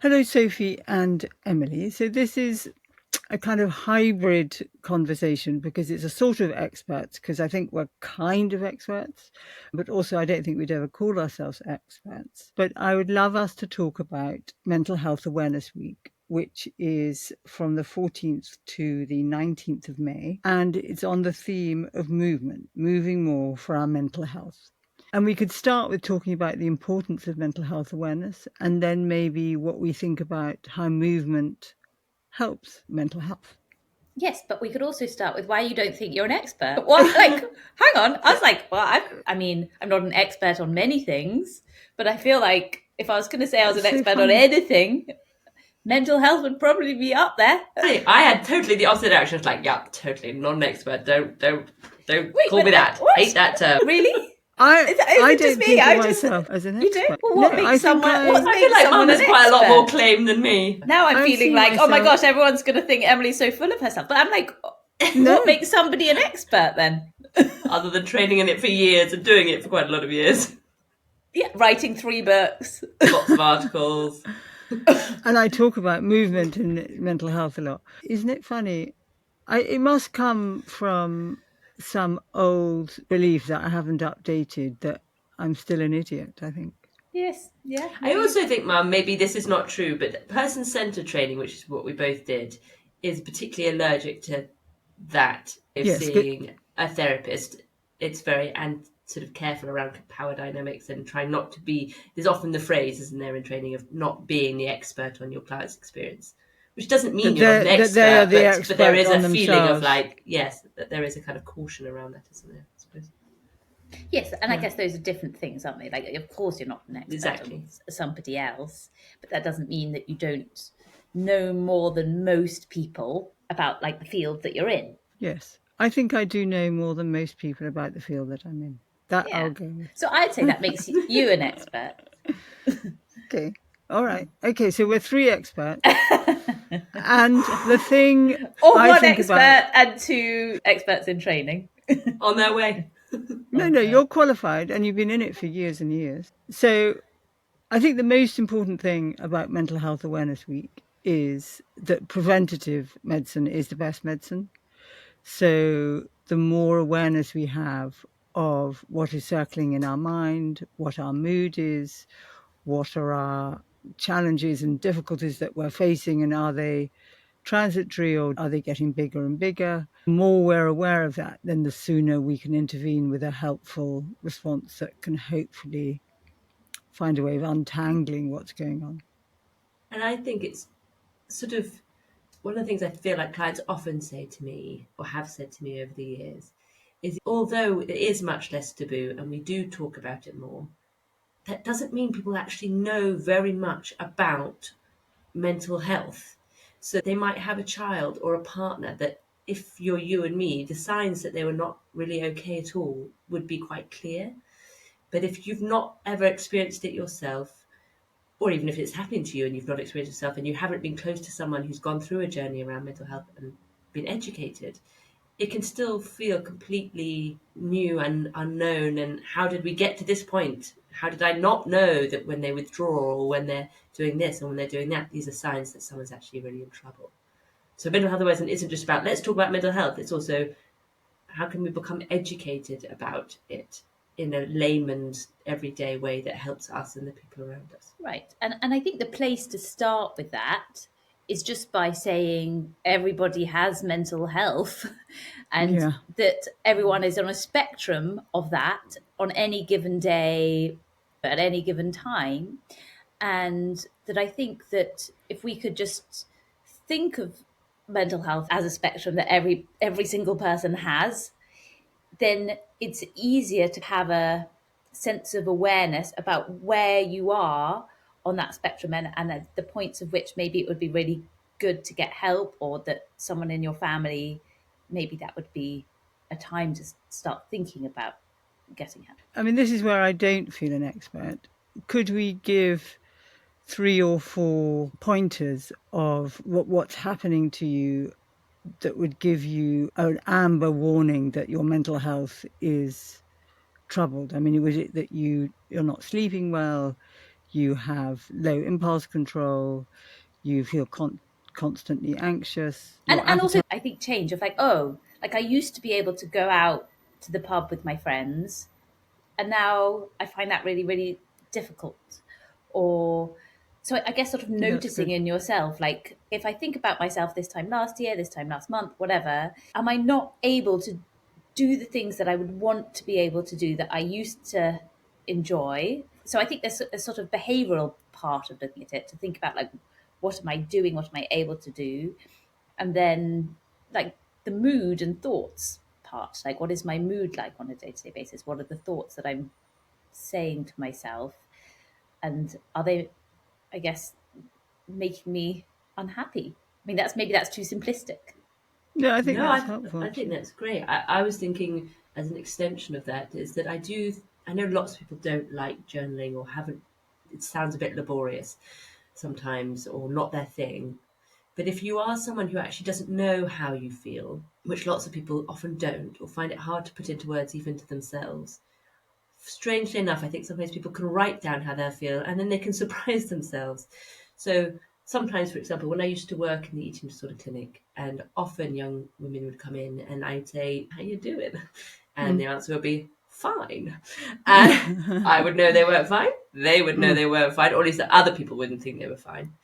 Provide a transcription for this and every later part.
Hello, Sophie and Emily. So this is a kind of hybrid conversation because it's a sort of experts, because I think we're kind of experts, but also I don't think we'd ever call ourselves experts. But I would love us to talk about Mental Health Awareness Week, which is from the 14th to the 19th of May. And it's on the theme of movement, moving more for our mental health. And we could start with talking about the importance of mental health awareness, and then maybe what we think about how movement helps mental health. Yes, but we could also start with why you don't think you're an expert. What? Like, hang on. I was like, well, I'm not an expert on many things, but I feel like if I was going to say I was an expert on anything, mental health would probably be up there. I had totally the opposite reaction. I was like, yeah, totally not an expert. Don't call me that. What? Hate that term. Really? I don't think of myself as an expert. You do? Well, what makes someone? I feel like Mum has quite a lot more claim than me. Now I'm feeling like, oh my gosh, everyone's going to think Emily's so full of herself. But I'm like, what makes somebody an expert then? Other than training in it for years and doing it for quite a lot of years. Yeah, writing 3 books. Lots of articles. And I talk about movement and mental health a lot. Isn't it funny? It must come from some old belief that I haven't updated, that I'm still an idiot, I think. Yes, yeah. I also think, Mum, maybe this is not true, but person-centered training, which is what we both did, is particularly allergic to that. If seeing a therapist, it's very sort of careful around power dynamics and trying not to be. There's often the phrase, isn't there, in training, of not being the expert on your client's experience, which doesn't mean you're an expert, but there is a feeling of like, yes, that there is a kind of caution around that, isn't there? I suppose. Yes, and I guess those are different things, aren't they? Like, of course, you're not an expert on somebody else, but that doesn't mean that you don't know more than most people about like the field that you're in. Yes, I think I do know more than most people about the field that I'm in. That I'll go with. So I'd say that makes you an expert. Okay. All right. Okay, so we're 3 experts. And the thing or one expert and 2 experts in training. On their way. No, you're qualified and you've been in it for years and years. So I think the most important thing about Mental Health Awareness Week is that preventative medicine is the best medicine. So the more awareness we have of what is circling in our mind, what our mood is, what are our challenges and difficulties that we're facing, and are they transitory or are they getting bigger and bigger? The more we're aware of that, then the sooner we can intervene with a helpful response that can hopefully find a way of untangling what's going on. And I think it's sort of one of the things I feel like clients often say to me, or have said to me over the years, is although it is much less taboo and we do talk about it more, that doesn't mean people actually know very much about mental health. So they might have a child or a partner that, if you're you and me, the signs that they were not really okay at all would be quite clear. But if you've not ever experienced it yourself, or even if it's happening to you and you've not experienced it yourself and you haven't been close to someone who's gone through a journey around mental health and been educated, it can still feel completely new and unknown. And how did we get to this point? How did I not know that when they withdraw or when they're doing this and when they're doing that, these are signs that someone's actually really in trouble? So mental health awareness isn't just about, let's talk about mental health. It's also, how can we become educated about it in a layman's everyday way that helps us and the people around us? Right. And I think the place to start with that is just by saying everybody has mental health and that everyone is on a spectrum of that on any given day, at any given time. And that I think that if we could just think of mental health as a spectrum that every single person has, then it's easier to have a sense of awareness about where you are on that spectrum and the points of which maybe it would be really good to get help, or that someone in your family, maybe that would be a time to start thinking about getting help. I mean, this is where I don't feel an expert. Could we give 3 or 4 pointers of what's happening to you that would give you an amber warning that your mental health is troubled? I mean, was it that you're not sleeping well, you have low impulse control, you feel constantly anxious, your And also appetite. I think change of like, oh, like I used to be able to go out to the pub with my friends, and now I find that really, really difficult. Or so I guess sort of That's noticing good. in yourself, like if I think about myself this time last year, this time last month, whatever, am I not able to do the things that I would want to be able to do that I used to enjoy? So I think there's a sort of behavioral part of looking at it, to think about like, what am I doing, what am I able to do, and then like the mood and thoughts part, like what is my mood like on a day-to-day basis, what are the thoughts that I'm saying to myself, and are they, I guess, making me unhappy? I mean, that's too simplistic. Yeah, I think No, that's helpful I think actually. that's great. I was thinking as an extension of that is that I know lots of people don't like journaling or haven't. It sounds a bit laborious sometimes or not their thing. But if you are someone who actually doesn't know how you feel, which lots of people often don't, or find it hard to put into words even to themselves, strangely enough, I think sometimes people can write down how they feel and then they can surprise themselves. So sometimes, for example, when I used to work in the eating disorder clinic, and often young women would come in and I'd say, "How you doing?" And Mm. the answer would be, "Fine." And I would know they weren't fine. They would know Mm. they weren't fine, or at least that other people wouldn't think they were fine.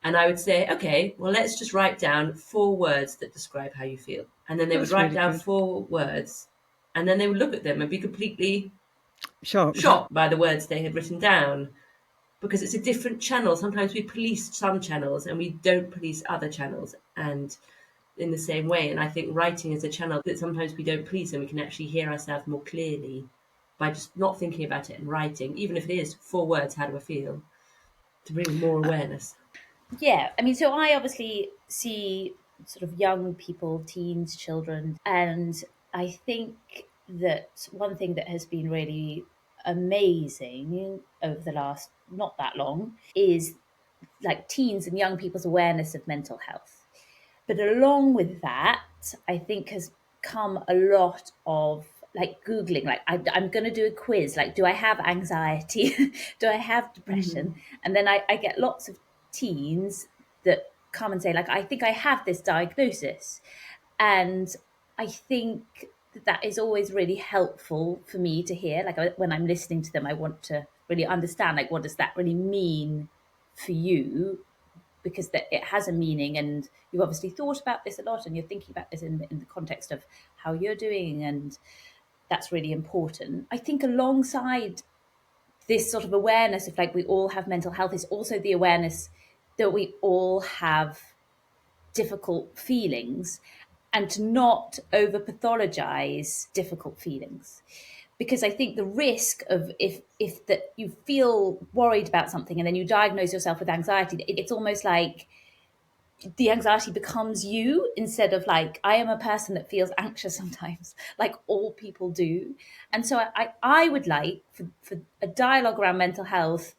And I would say, "Okay, well, let's just write down 4 words that describe how you feel." And then they would That's write really down good. 4 words, and then they would look at them and be completely Shocked. shocked by the words they had written down, because it's a different channel. Sometimes we police some channels and we don't police other channels, and in the same way. And I think writing is a channel that sometimes we don't police, and we can actually hear ourselves more clearly by just not thinking about it and writing, even if it is 4 words, how do I feel, to bring more awareness. Yeah, I mean, so I obviously see sort of young people, teens, children, and I think that one thing that has been really amazing over the last not that long is like teens and young people's awareness of mental health. But along with that, I think has come a lot of like Googling, like I'm going to do a quiz, like, do I have anxiety? Do I have Mm-hmm. depression? And then I get lots of teens that come and say, like, I think I have this diagnosis. And I think that is always really helpful for me to hear. Like when I'm listening to them, I want to really understand, like, what does that really mean for you? Because that it has a meaning, and you've obviously thought about this a lot, and you're thinking about this in the context of how you're doing, and that's really important. I think alongside this sort of awareness of like we all have mental health is also the awareness that we all have difficult feelings, and to not over pathologize difficult feelings, because I think the risk of if that you feel worried about something and then you diagnose yourself with anxiety, it's almost like the anxiety becomes you, instead of like, I am a person that feels anxious sometimes, like all people do. And so I would like for a dialogue around mental health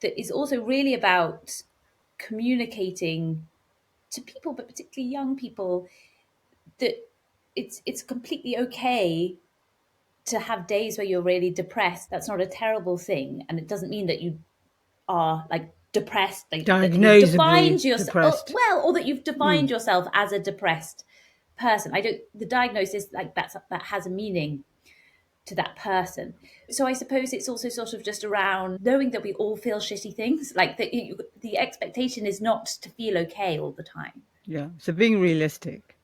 that is also really about communicating to people, but particularly young people, that it's completely okay to have days where you're really depressed. That's not a terrible thing, and it doesn't mean that you are like depressed, like that you've Diagnosably defined yourself, depressed. well, or that you've defined Mm. yourself as a depressed person. I don't, the diagnosis, like that has a meaning to that person. So I suppose it's also sort of just around knowing that we all feel shitty things, like that the expectation is not to feel okay all the time. Yeah. So being realistic.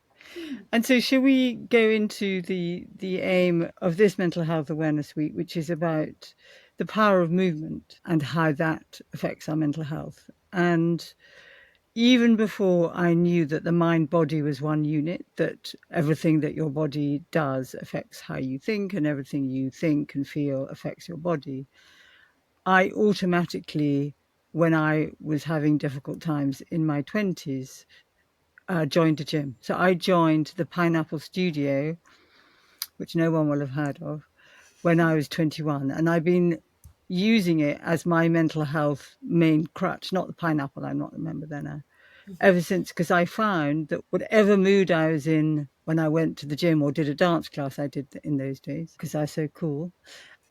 And so shall we go into the aim of this Mental Health Awareness Week, which is about the power of movement and how that affects our mental health. And even before I knew that the mind body was one unit, that everything that your body does affects how you think, and everything you think and feel affects your body, I automatically, when I was having difficult times in my 20s, joined a gym. So I joined the Pineapple Studio, which no one will have heard of, when I was 21. And I've been using it as my mental health main crutch, not the pineapple, I'm not a member there now, ever since, because I found that whatever mood I was in when I went to the gym or did a dance class I did in those days, because I was so cool,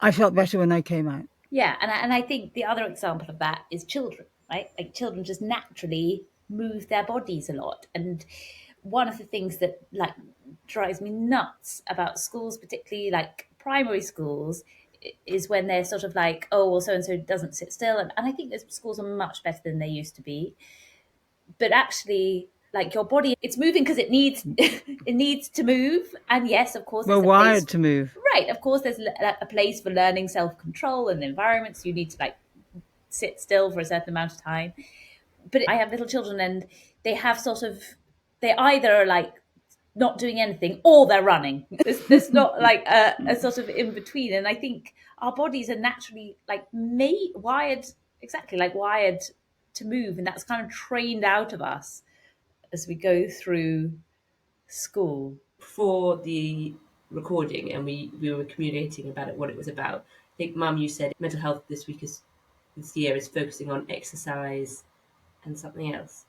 I felt better when I came out. Yeah, and I think the other example of that is children, right? Like children just naturally move their bodies a lot. And one of the things that like drives me nuts about schools, particularly like primary schools, is when they're sort of like, oh, well, so and so doesn't sit still. And I think that schools are much better than they used to be. But actually, like your body, it's moving because it needs it needs to move. And yes, of course, We're there's a place, wired to move. right? Of course, there's a place for learning self control and environments. You need to like sit still for a certain amount of time. But I have little children, and they have sort of they either are like not doing anything or they're running. There's not like a sort of in between. And I think our bodies are naturally like made wired exactly like wired to move, and that's kind of trained out of us as we go through school. For the recording, and we were communicating about it, what it was about. I think, Mum, you said mental health this year is focusing on exercise and something else.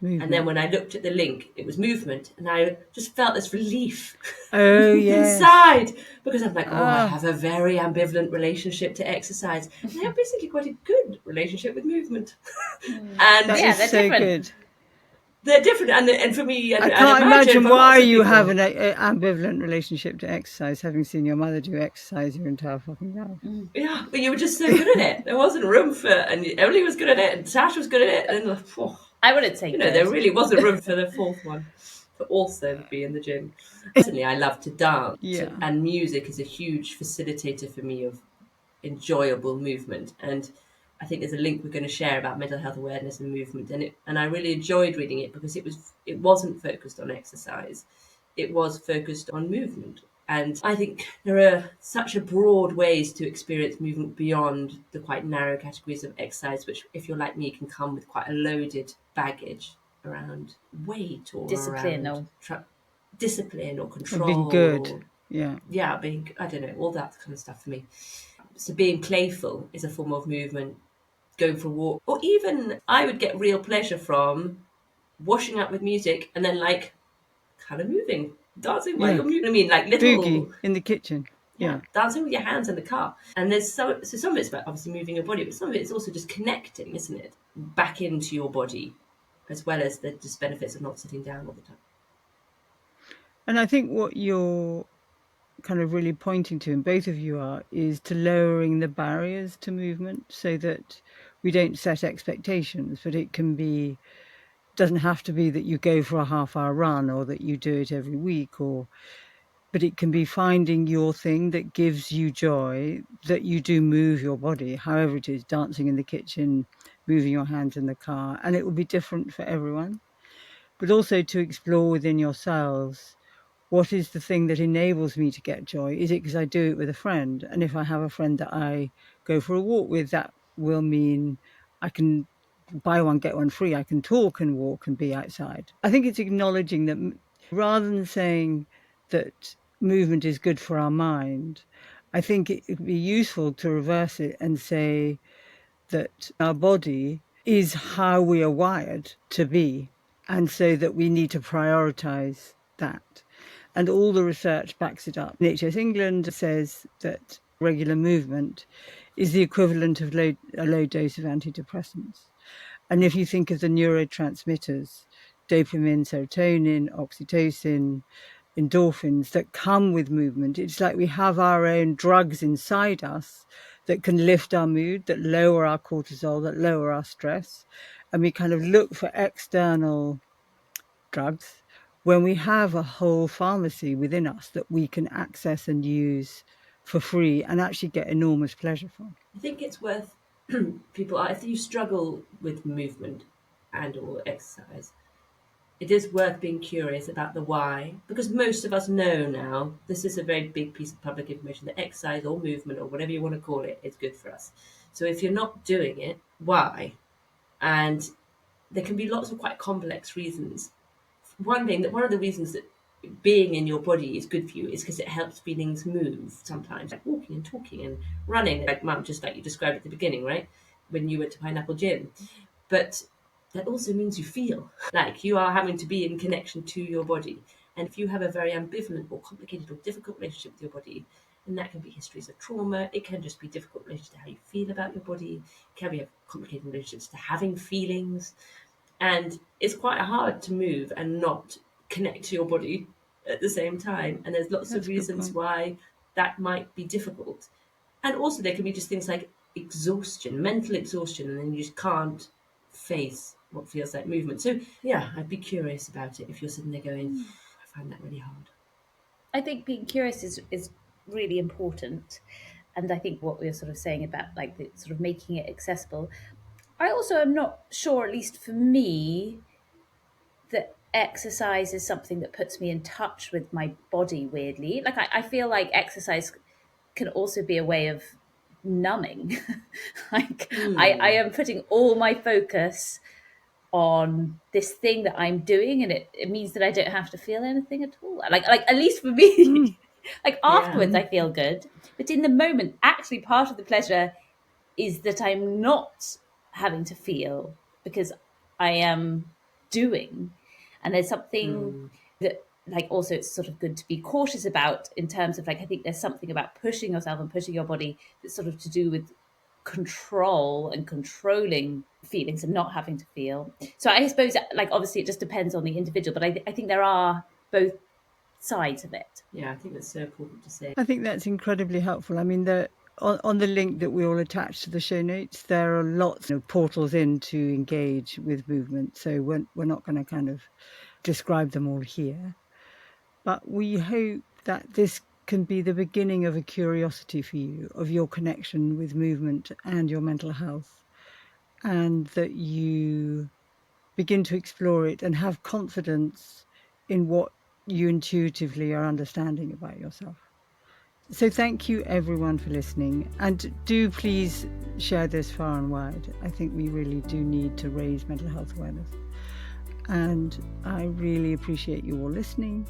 Movement. And then when I looked at the link, it was movement, and I just felt this relief inside because I'm like, I have a very ambivalent relationship to exercise. And I have basically quite a good relationship with movement. And they're so different. Good. They're different, and for me, I can't imagine why you have an ambivalent relationship to exercise, having seen your mother do exercise your entire fucking life. Yeah, but you were just so good at it. There wasn't room for, and Emily was good at it, and Sash was good at it, and I wouldn't say there really wasn't room for the fourth one to also be in the gym. Personally, I love to dance, and music is a huge facilitator for me of enjoyable movement. And I think there's a link we're going to share about mental health awareness and movement, and I really enjoyed reading it because it wasn't focused on exercise, it was focused on movement. And I think there are such a broad ways to experience movement beyond the quite narrow categories of exercise, which, if you're like me, can come with quite a loaded baggage around weight or discipline around discipline or control, or being good, being, I don't know, all that kind of stuff for me. So being playful is a form of movement, going for a walk, or even I would get real pleasure from washing up with music and then like kind of moving, dancing while you're moving. I mean, like little boogie in the kitchen. Yeah, dancing with your hands in the car. And there's some of it's about obviously moving your body, but some of it's also just connecting, isn't it, back into your body, as well as the just benefits of not sitting down all the time. And I think what you're kind of really pointing to, and both of you are, is to lowering the barriers to movement so that we don't set expectations, but it can be, doesn't have to be that you go for a half-hour run or that you do it every week, but it can be finding your thing that gives you joy, that you do move your body, however it is, dancing in the kitchen, moving your hands in the car, and it will be different for everyone. But also to explore within yourselves, what is the thing that enables me to get joy? Is it because I do it with a friend? And if I have a friend that I go for a walk with, that will mean I can buy one, get one free. I can talk and walk and be outside. I think it's acknowledging that rather than saying that movement is good for our mind, I think it would be useful to reverse it and say that our body is how we are wired to be, and so that we need to prioritize that. And all the research backs it up. NHS England says that regular movement is the equivalent of a low dose of antidepressants. And if you think of the neurotransmitters, dopamine, serotonin, oxytocin, endorphins that come with movement, it's like we have our own drugs inside us that can lift our mood, that lower our cortisol, that lower our stress. And we kind of look for external drugs when we have a whole pharmacy within us that we can access and use for free and actually get enormous pleasure from. I think it's worth people, if you struggle with movement and or exercise, it is worth being curious about the why, because most of us know now this is a very big piece of public information that exercise or movement or whatever you want to call it is good for us. So if you're not doing it, why? And there can be lots of quite complex reasons. One of the reasons that being in your body is good for you is because it helps feelings move sometimes, like walking and talking and running, like Mum, just like you described at the beginning, right? When you went to Pineapple Gym. But that also means you feel like you are having to be in connection to your body. And if you have a very ambivalent or complicated or difficult relationship with your body, and that can be histories of trauma. It can just be difficult relations to how you feel about your body. Can we have complicated relationships to having feelings? And it's quite hard to move and not connect to your body at the same time. And there's lots of reasons why that might be difficult. And also there can be just things like exhaustion, mental exhaustion, and then you just can't face what feels like movement. So yeah, I'd be curious about it if you're sitting there going, I find that really hard. I think being curious is really important. And I think what we were sort of saying about like the sort of making it accessible. I also am not sure, at least for me, that exercise is something that puts me in touch with my body weirdly. Like I feel like exercise can also be a way of numbing. Like I am putting all my focus on this thing that I'm doing, and it means that I don't have to feel anything at all. Like at least for me, like afterwards I feel good, but in the moment, actually part of the pleasure is that I'm not having to feel because I am doing. And there's something that like also it's sort of good to be cautious about in terms of like I think there's something about pushing yourself and pushing your body that's sort of to do with control and controlling feelings and not having to feel. So I suppose like obviously it just depends on the individual, but I think there are both sides of it. Yeah, I think that's so important to say. I think that's incredibly helpful. I mean, on the link that we all attach to the show notes, there are lots of portals in to engage with movement. So we're not going to kind of describe them all here. But we hope that this can be the beginning of a curiosity for you of your connection with movement and your mental health, and that you begin to explore it and have confidence in what you intuitively are understanding about yourself. So thank you everyone for listening, and do please share this far and wide. I think we really do need to raise mental health awareness, and I really appreciate you all listening.